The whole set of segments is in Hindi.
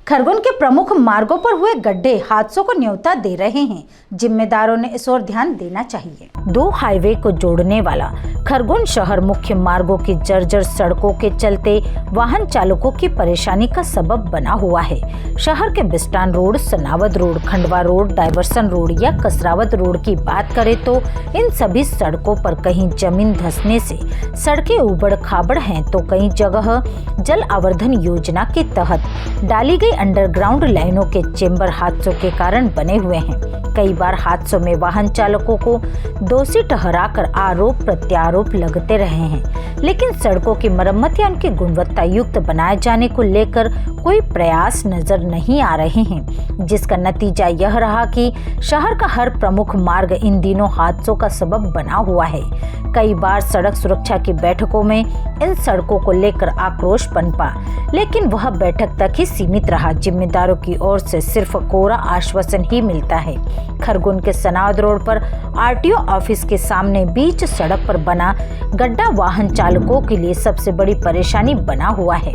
खरगोन के प्रमुख मार्गों पर हुए गड्ढे हादसों को न्योता दे रहे हैं। जिम्मेदारों ने इस ओर ध्यान देना चाहिए। दो हाईवे को जोड़ने वाला खरगोन शहर मुख्य मार्गों की जर्जर सड़कों के चलते वाहन चालकों की परेशानी का सबब बना हुआ है। शहर के Bistan road, Sanawad road, Khandwa road, diversion road या कसरावद रोड की बात करें तो इन सभी सड़कों पर कहीं जमीन धंसने से सड़कें उबड़ खाबड़ हैं तो कई जगह जल आवर्धन योजना के तहत डाली गई अंडरग्राउंड लाइनों के चेंबर हादसों के कारण बने हुए हैं। कई बार हादसों में वाहन चालकों को दोषी ठहराकर आरोप प्रत्यारोप लगते रहे हैं, लेकिन सड़कों की मरम्मत या उनकी गुणवत्ता युक्त बनाए जाने को लेकर कोई प्रयास नजर नहीं आ रहे हैं, जिसका नतीजा यह रहा कि शहर का हर प्रमुख मार्ग इन दिनों हादसों का सबब बना हुआ है। कई बार सड़क सुरक्षा की बैठकों में इन सड़कों को लेकर आक्रोश पनपा, लेकिन वह बैठक तक ही सीमित रहा। जिम्मेदारों की ओर से सिर्फ कोरा आश्वासन ही मिलता है। खरगोन के सनावद रोड पर आरटीओ ऑफिस के सामने बीच सड़क पर बना गड्ढा वाहन चालकों के लिए सबसे बड़ी परेशानी बना हुआ है।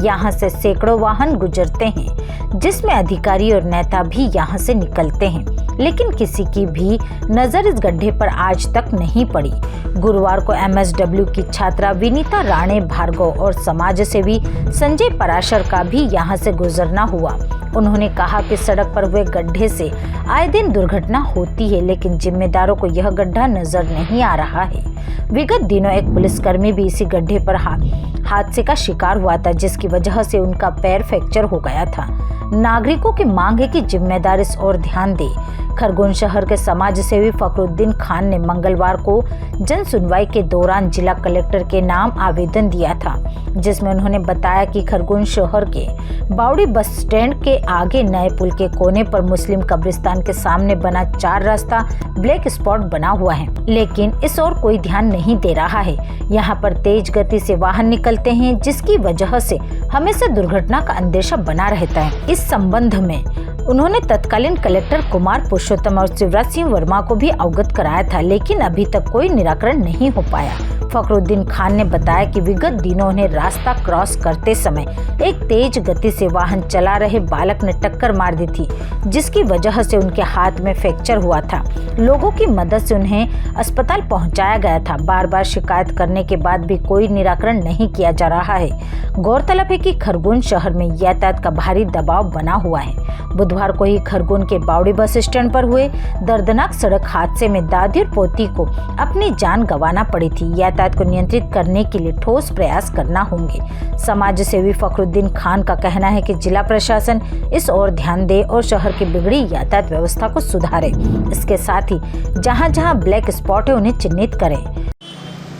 यहाँ से सैकड़ों वाहन गुजरते हैं, जिसमें अधिकारी और नेता भी यहाँ से निकलते हैं, लेकिन किसी की भी नजर इस गड्ढे पर आज तक नहीं पड़ी। गुरुवार को एमएसडब्ल्यू की छात्रा विनीता राणे भार्गव और समाज सेवी संजय पराशर का भी यहाँ से गुजरना हुआ। उन्होंने कहा कि सड़क पर हुए गड्ढे से आए दिन दुर्घटना होती है, लेकिन जिम्मेदारों को यह गड्ढा नजर नहीं आ रहा है। विगत दिनों एक पुलिसकर्मी भी इसी गड्ढे पर हादसे का शिकार हुआ था, जिसकी वजह से उनका पैर फ्रैक्चर हो गया था। नागरिकों की मांग है कि जिम्मेदार इस ओर ध्यान दे। खरगोन शहर के समाज सेवी फखरुद्दीन खान ने मंगलवार को जन सुनवाई के दौरान जिला कलेक्टर के नाम आवेदन दिया था, जिसमें उन्होंने बताया कि खरगोन शहर के बावड़ी बस स्टैंड के आगे नए पुल के कोने पर मुस्लिम कब्रिस्तान के सामने बना 4 रास्ता ब्लैक स्पॉट बना हुआ है, लेकिन इस ओर कोई ध्यान नहीं दे रहा है। यहाँ पर तेज गति से वाहन निकलते हैं, जिसकी वजह से हमेशा दुर्घटना का अंदेशा बना रहता है। इस संबंध में उन्होंने तत्कालीन कलेक्टर कुमार पुरुषोत्तम और शिवराज सिंह वर्मा को भी अवगत कराया था, लेकिन अभी तक कोई निराकरण नहीं हो पाया। फखरुद्दीन खान ने बताया कि विगत दिनों उन्हें रास्ता क्रॉस करते समय एक तेज गति से वाहन चला रहे बालक ने टक्कर मार दी थी, जिसकी वजह से उनके हाथ में फ्रैक्चर हुआ था। लोगों की मदद से उन्हें अस्पताल पहुंचाया गया था। बार बार शिकायत करने के बाद भी कोई निराकरण नहीं किया जा रहा है। गौरतलब है कि खरगोन शहर में यातायात का भारी दबाव बना हुआ है। बुधवार को ही खरगोन के बावड़ी बस स्टैंड पर हुए दर्दनाक सड़क हादसे में दादी और पोती को अपनी जान गंवाना पड़ी थी। यातायात को नियंत्रित करने के लिए ठोस प्रयास करना होंगे। समाज सेवी फखरुद्दीन खान का कहना है कि जिला प्रशासन इस ओर ध्यान दे और शहर की बिगड़ी यातायात व्यवस्था को सुधारे। इसके साथ ही जहां-जहां ब्लैक स्पॉट है उन्हें चिन्हित करें।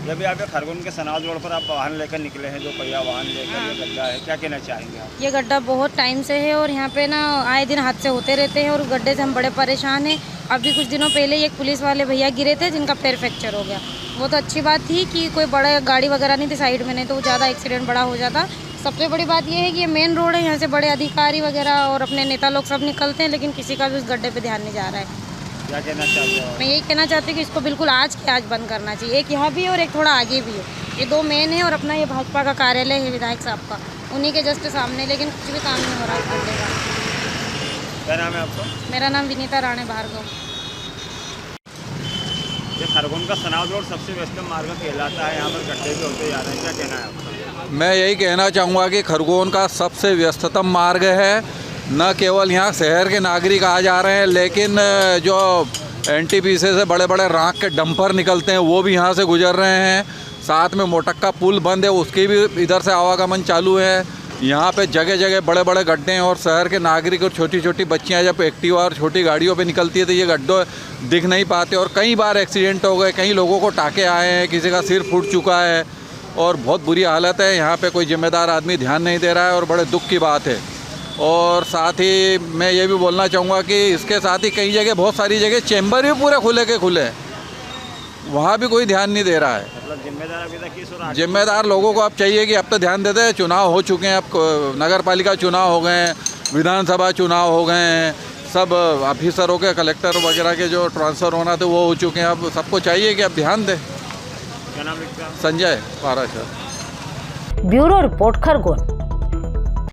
जब आप खरगोन के सनावद रोड पर आप वाहन लेकर निकले हैं, जो पहिया वाहन लेकर ये गड्ढा है, क्या कहना चाहेंगे आप? ये गड्ढा बहुत टाइम से है और यहाँ पे ना आए दिन हादसे होते रहते हैं और गड्ढे से हम बड़े परेशान हैं। अभी कुछ दिनों पहले एक पुलिस वाले भैया गिरे थे, जिनका पैर फ्रैक्चर हो गया। वो तो अच्छी बात थी कि कोई बड़ा गाड़ी वगैरह नहीं थी साइड में, नहीं तो ज़्यादा एक्सीडेंट बड़ा हो जाता। सबसे बड़ी बात ये है कि ये मेन रोड है, यहाँ से बड़े अधिकारी वगैरह और अपने नेता लोग सब निकलते हैं, लेकिन किसी का भी उस गड्ढे पे ध्यान नहीं जा रहा है। क्या कहना चाहते हो? मैं यही कहना चाहती हूँ कि इसको बिल्कुल आज के आज बंद करना चाहिए। एक यहाँ भी है और एक थोड़ा आगे भी है। ये 2 मेन है और अपना ये भाजपा का कार्यालय है विधायक साहब का, उन्हीं के जस्ट सामने, लेकिन कुछ भी काम नहीं हो रहा इस गड्ढे का। क्या नाम है आपका? मेरा नाम विनीता राणे भार्गव। ये खरगोन का सनावद रोड सबसे व्यस्त मार्ग कहलाता है, यहाँ पर गड्ढे भी होते जा रहे हैं, क्या कहना है आपका? मैं यही कहना चाहूँगा कि खरगोन का सबसे व्यस्ततम मार्ग है। न केवल यहाँ शहर के नागरिक आ जा रहे हैं, लेकिन जो एनटीपीसी से बड़े बड़े राख के डंपर निकलते हैं वो भी यहाँ से गुजर रहे हैं। साथ में मोटक्का पुल बंद है, उसकी भी इधर से आवागमन चालू है। यहाँ पे जगह जगह बड़े बड़े गड्ढे हैं और शहर के नागरिक और छोटी छोटी बच्चियाँ जब एक्टिवा और छोटी गाड़ियों पे निकलती है तो ये गड्ढे दिख नहीं पाते और कई बार एक्सीडेंट हो गए, कई लोगों को टाँके आए हैं, किसी का सिर फूट चुका है और बहुत बुरी हालत है। यहाँ पे कोई जिम्मेदार आदमी ध्यान नहीं दे रहा है और बड़े दुख की बात है। और साथ ही मैं ये भी बोलना चाहूँगा कि इसके साथ ही कई जगह, बहुत सारी जगह चैम्बर भी पूरे खुले के खुले हैं, वहाँ भी कोई ध्यान नहीं दे रहा है। मतलब जिम्मेदार अभी तक किस ओर? जिम्मेदार लोगों को अब चाहिए कि अब तो ध्यान देते हैं। चुनाव हो चुके हैं, अब नगर पालिका चुनाव हो गए हैं, विधानसभा चुनाव हो गए हैं, सब ऑफिसरों के, कलेक्टर वगैरह के जो ट्रांसफ़र होना थे वो हो चुके हैं। अब सबको चाहिए कि अब ध्यान दें। क्या नाम लिखता है? संजय पराशर। Bureau report Khargone.